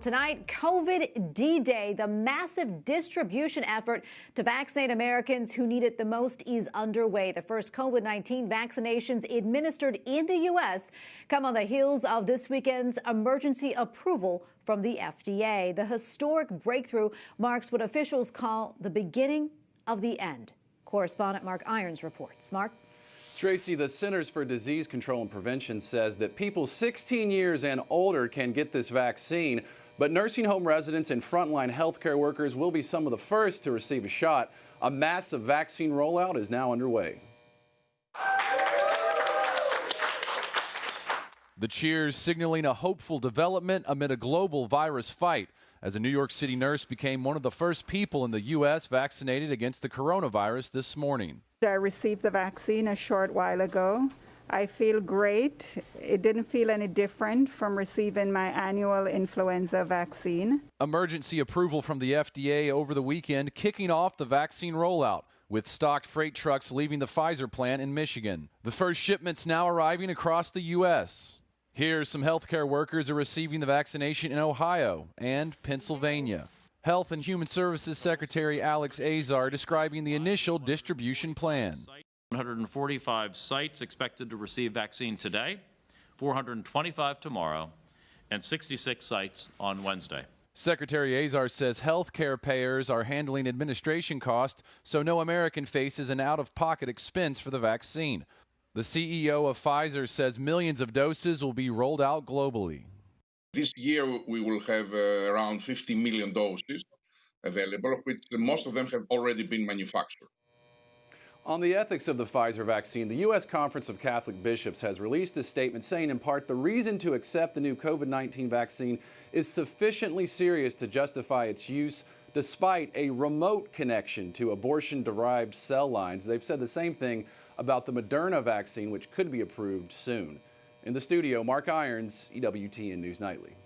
Tonight, COVID D-Day, the massive distribution effort to vaccinate Americans who need it the most is underway. The first COVID-19 vaccinations administered in the U.S. come on the heels of this weekend's emergency approval from the FDA. The historic breakthrough marks what officials call the beginning of the end. Correspondent Mark Irons reports. Mark? Tracy, the Centers for Disease Control and Prevention says that people 16 years and older can get this vaccine. But nursing home residents and frontline healthcare workers will be some of the first to receive a shot. A massive vaccine rollout is now underway. The cheers signaling a hopeful development amid a global virus fight, as a New York City nurse became one of the first people in the U.S. vaccinated against the coronavirus this morning. I received the vaccine a short while ago. I feel great. It didn't feel any different from receiving my annual influenza vaccine. Emergency approval from the FDA over the weekend, kicking off the vaccine rollout, with stocked freight trucks leaving the Pfizer plant in Michigan. The first shipments now arriving across the U.S. Here, some healthcare workers are receiving the vaccination in Ohio and Pennsylvania. Health and Human Services Secretary Alex Azar describing the initial distribution plan. 145 sites expected to receive vaccine today, 425 tomorrow, and 66 sites on Wednesday. Secretary Azar says healthcare payers are handling administration costs so no American faces an out-of-pocket expense for the vaccine. The CEO of Pfizer says millions of doses will be rolled out globally. This year we will have around 50 million doses available, of which most of them have already been manufactured. On the ethics of the Pfizer vaccine, the U.S. Conference of Catholic Bishops has released a statement saying, in part, the reason to accept the new COVID-19 vaccine is sufficiently serious to justify its use despite a remote connection to abortion-derived cell lines. They've said the same thing about the Moderna vaccine, which could be approved soon. In the studio, Mark Irons, EWTN News Nightly.